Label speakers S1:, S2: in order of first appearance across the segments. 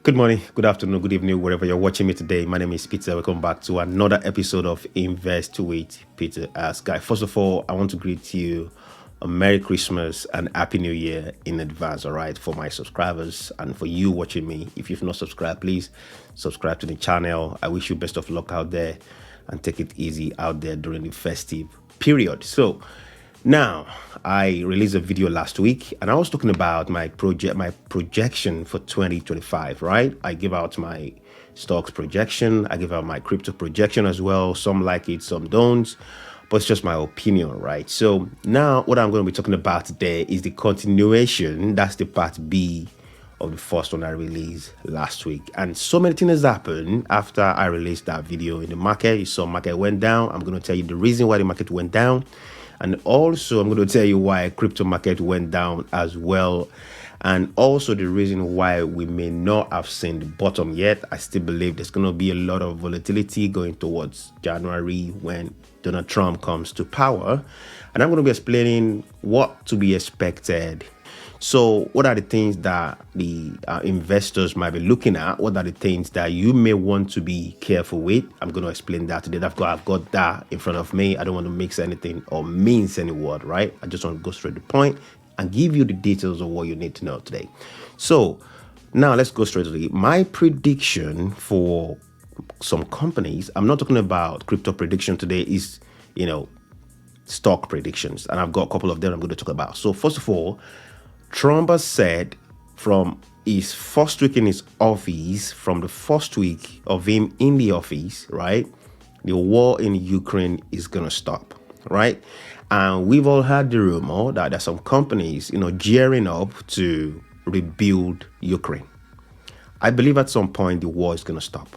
S1: Good morning, good afternoon, good evening, wherever you're watching me today. My name is Peter. Welcome back to another episode of Invest with Peter as Guy. First of all, I want to greet you a Merry Christmas and Happy New Year in advance, all right, for my subscribers and for you watching me. If you've not subscribed, please subscribe to the channel. I wish you best of luck out there and take it easy out there during the festive period. So, now, I released a video last week and I was talking about my projection for 2025, right? I give out my stocks projection. I give out my crypto projection as well. Some like it, some don't, but it's just my opinion, right? So now what I'm going to be talking about today is the continuation. That's the part B of the first one I released last week. And so many things happened after I released that video in the market. You saw market went down. I'm going to tell you the reason why the market went down. And also, I'm going to tell you why crypto market went down as well. And also the reason why we may not have seen the bottom yet. I still believe there's going to be a lot of volatility going towards January when Donald Trump comes to power. And I'm going to be explaining what to be expected. So what are the things that the investors might be looking at? What are the things that you may want to be careful with? I'm going to explain that today. I've got that in front of me. I don't want to mix anything or mince any word, right? I just want to go straight to the point and give you the details of what you need to know today. So now let's go straight to my prediction for some companies. I'm not talking about crypto prediction today. Is stock predictions, and I've got a couple of them I'm going to talk about. So first of all, Trump has said from his first week in his office, from the first week of him in the office, right, the war in Ukraine is going to stop, right? And we've all heard the rumor that there's some companies, gearing up to rebuild Ukraine. I believe at some point the war is going to stop.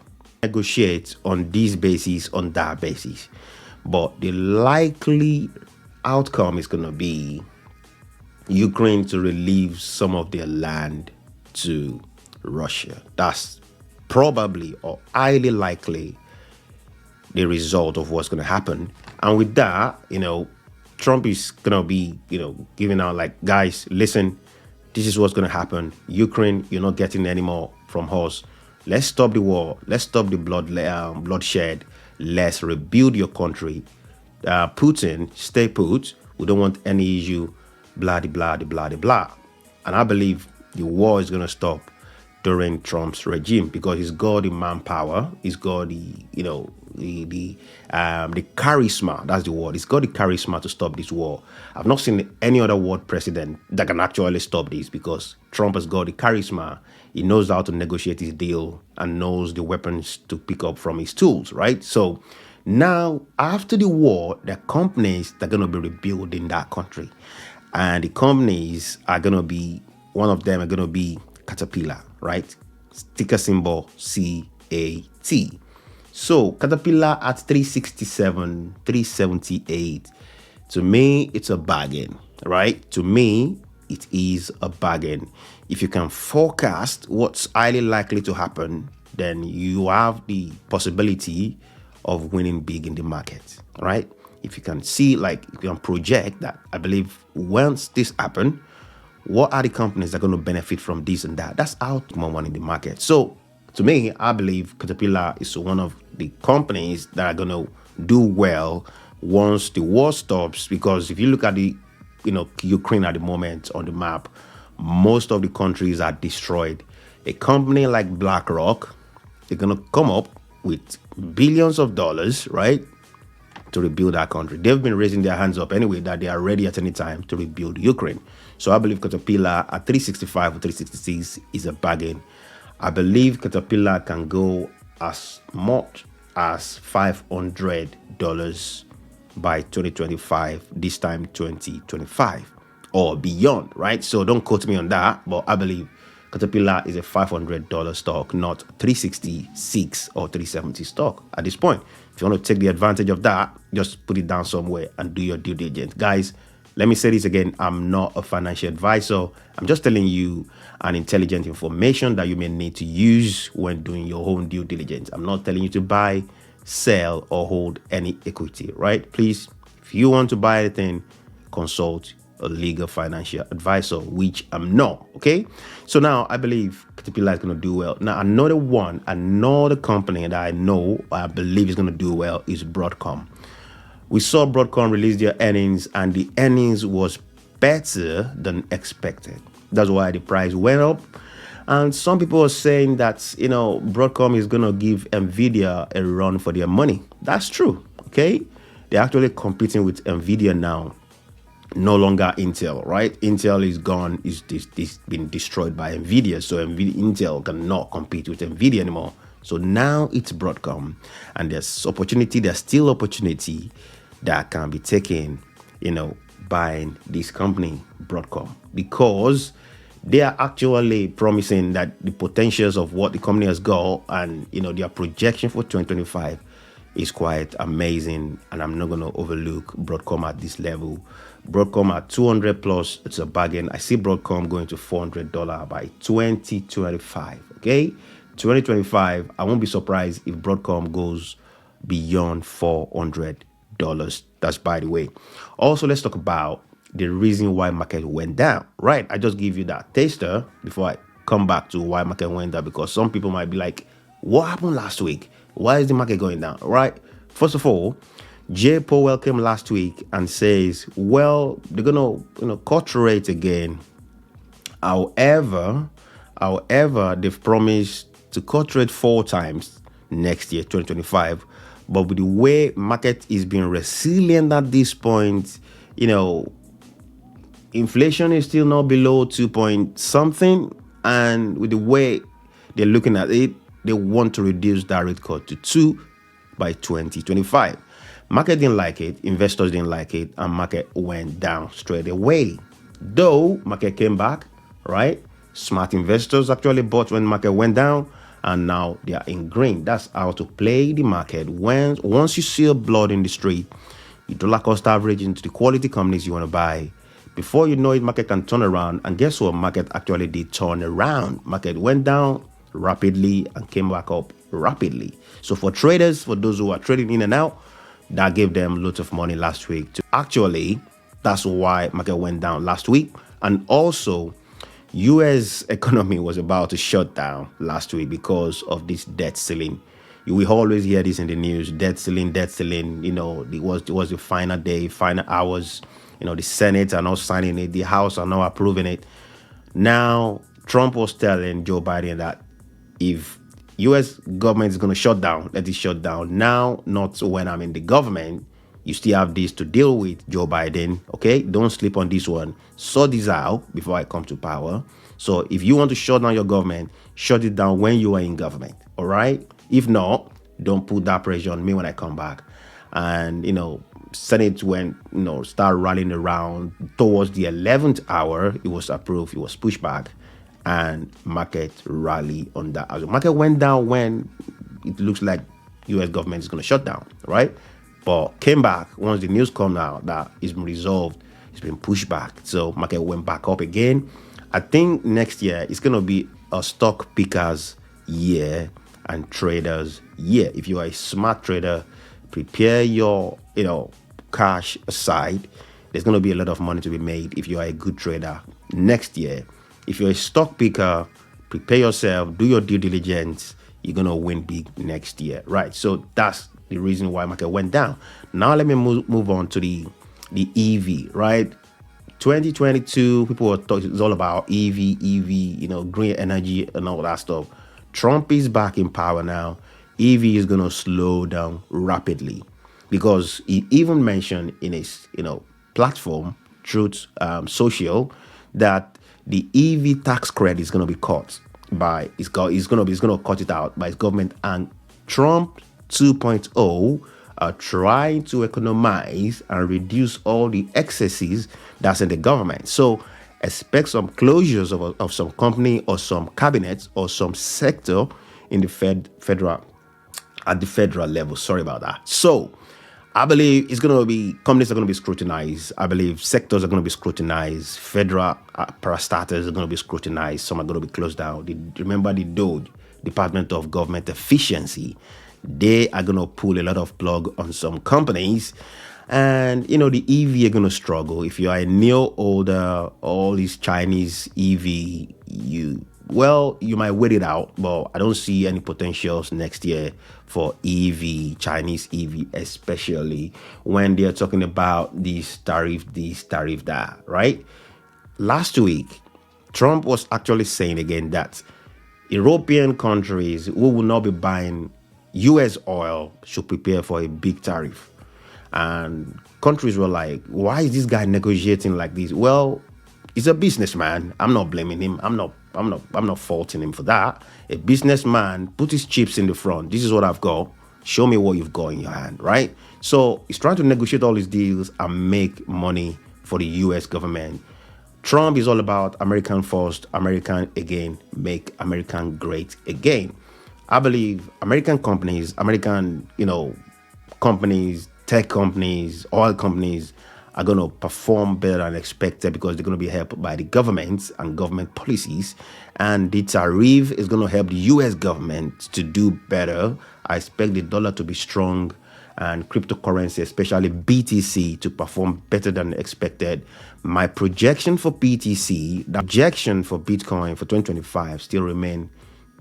S1: Negotiate on this basis, on that basis. But the likely outcome is going to be Ukraine to relieve some of their land to Russia. That's probably or highly likely the result of what's going to happen. And with that, Trump is going to be, giving out like, guys, listen, this is what's going to happen. Ukraine, you're not getting any more from us. Let's stop the war. Let's stop the bloodshed. Let's rebuild your country. Putin, stay put. We don't want any issue. Blah, blah, blah, blah, blah. And I believe the war is going to stop during Trump's regime because he's got the manpower, he's got the charisma. That's the word. He's got the charisma to stop this war. I've not seen any other world president that can actually stop this because Trump has got the charisma. He knows how to negotiate his deal and knows the weapons to pick up from his tools, right? So now, after the war, there are companies that are going to be rebuilding that country. And the companies are going to be, one of them are going to be Caterpillar, right? Ticker symbol CAT. So Caterpillar at 367, 378. To me, it's a bargain, right? To me, it is a bargain. If you can forecast what's highly likely to happen, then you have the possibility of winning big in the market, right? If you can see, you can project that, I believe once this happens, what are the companies that are going to benefit from this and that? That's how more money in the market. So to me, I believe Caterpillar is one of the companies that are going to do well once the war stops. Because if you look at the, Ukraine at the moment on the map, most of the countries are destroyed. A company like BlackRock, they're going to come up with billions of dollars, right, to rebuild that country. They've been raising their hands up anyway that they are ready at any time to rebuild Ukraine. So I believe Caterpillar at 365 or 366 is a bargain. I believe Caterpillar can go as much as $500 by 2025, this time 2025 or beyond, right? So don't quote me on that, but I believe Caterpillar is a $500 stock, not 366 or 370 stock at this point. If you want to take the advantage of that, just put it down somewhere and do your due diligence. Guys, let me say this again. I'm not a financial advisor. I'm just telling you an intelligent information that you may need to use when doing your own due diligence. I'm not telling you to buy, sell, or hold any equity, right? Please, if you want to buy anything, consult a legal financial advisor, which I'm not. Okay, so now I believe Caterpillar is going to do well. Now, another company that I know, I believe is going to do well is Broadcom. We saw Broadcom release their earnings, and the earnings was better than expected. That's why the price went up. And some people are saying that, Broadcom is going to give Nvidia a run for their money. That's true. Okay. They're actually competing with Nvidia now. No longer Intel, right? Intel is gone. It's been destroyed by Nvidia. So Intel cannot compete with Nvidia anymore. So now it's Broadcom. And there's still opportunity that can be taken, buying this company, Broadcom, because they are actually promising that the potentials of what the company has got and, their projection for 2025 is quite amazing. And I'm not going to overlook Broadcom at this level. Broadcom at 200 plus, it's a bargain. I see Broadcom going to $400 by 2025. Okay. 2025, I won't be surprised if Broadcom goes beyond $400. That's by the way. Also, let's talk about the reason why market went down, right? I just give you that taster before I come back to why market went down, because some people might be like, what happened last week? Why is the market going down, right? First of all, Jay Powell came last week and says, well, they're gonna cut rate again. However, they've promised to cut rate 4 times next year, 2025. But with the way market is being resilient at this point, inflation is still not below 2 point something. And with the way they're looking at it, they want to reduce that rate cut to 2 by 2025. Market didn't like it, investors didn't like it, and market went down straight away. Though market came back, right? Smart investors actually bought when market went down, and now they are in green. That's how to play the market. Once you see blood in the street, you dollar cost average into the quality companies you want to buy. Before you know it, market can turn around. And guess what? Market actually did turn around. Market went down rapidly and came back up rapidly. So for traders, for those who are trading in and out, that gave them lots of money last week. Actually, that's why market went down last week. And also, U.S. economy was about to shut down last week because of this debt ceiling. We always hear this in the news, debt ceiling. It was the final day, final hours. The Senate are not signing it. The House are not approving it. Now, Trump was telling Joe Biden that if U.S. government is going to shut down, let it shut down now, not when I'm in the government. You still have this to deal with, Joe Biden. Okay, don't sleep on this one. Sort this out before I come to power. So if you want to shut down your government, shut it down when you are in government. All right. If not, don't put that pressure on me when I come back. And Senate went, start rallying around towards the 11th hour. It was approved. It was pushed back, and market rally on that. As the market went down when it looks like U.S. government is going to shut down, right? But came back once the news come out that it's been resolved. It's been pushed back. So market went back up again. I think next year it's going to be a stock pickers year and traders year. If you are a smart trader, prepare your, cash aside. There's going to be a lot of money to be made if you are a good trader next year. If you're a stock picker, prepare yourself, do your due diligence. You're going to win big next year, right? So that's the reason why market went down. Now let me move on to the EV, right? 2022, people were talking, it's all about EV, green energy and all that stuff. Trump is back in power now. EV is going to slow down rapidly, because he even mentioned in his, platform, Truth Social, that the EV tax credit is going to be cut by, he's going to cut it out by his government. And Trump 2.0 are trying to economize and reduce all the excesses that's in the government. So expect some closures of some company or some cabinets or some sector in the federal level. Sorry about that. So I believe companies are going to be scrutinized. I believe sectors are going to be scrutinized. Federal parastatals are going to be scrutinized. Some are going to be closed down. Remember the DOGE, Department of Government Efficiency. They are going to pull a lot of plug on some companies. And, the EV are going to struggle. If you are a neo older, all these Chinese EV, well, you might wait it out, but I don't see any potentials next year for EV, Chinese EV, especially when they're talking about this, tariff, that, right? Last week, Trump was actually saying again that European countries who will not be buying US oil should prepare for a big tariff. And countries were like, why is this guy negotiating like this? Well, he's a businessman. I'm not blaming him. I'm not faulting him for that. A businessman put his chips in the front. This is what I've got. Show me what you've got in your hand, right? So he's trying to negotiate all these deals and make money for the US government. Trump is all about American first, American again, make American great again. I believe American companies, companies, tech companies, oil companies are going to perform better than expected because they're going to be helped by the government and government policies. And the tariff is going to help the US government to do better. I expect the dollar to be strong and cryptocurrency, especially BTC, to perform better than expected. My projection for BTC, the projection for Bitcoin for 2025 still remain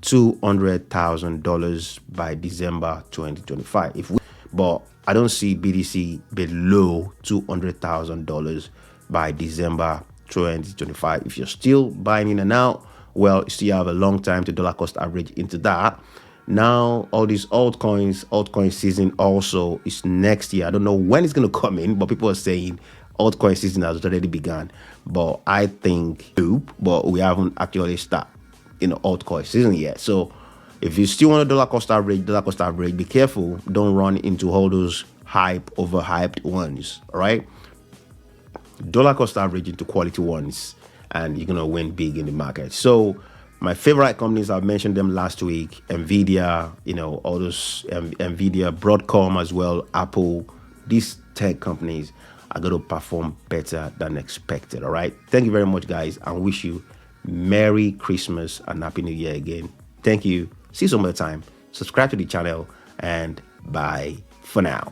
S1: $200,000 by December 2025. But I don't see BTC below $200,000 by December 2025. If you're still buying in and out, well, you still have a long time to dollar cost average into that. Now, all these altcoin season also is next year. I don't know when it's going to come in, but people are saying altcoin season has already begun. But I think, but we haven't actually started, altcoin season yet. So if you still want a dollar cost average, be careful. Don't run into all those overhyped ones, all right? Dollar cost average into quality ones, and you're going to win big in the market. So my favorite companies, I've mentioned them last week, Nvidia, all those Nvidia, Broadcom as well, Apple. These tech companies are going to perform better than expected, all right? Thank you very much, guys, and wish you Merry Christmas and Happy New Year again. Thank you. See you some other time. Subscribe to the channel, and bye for now.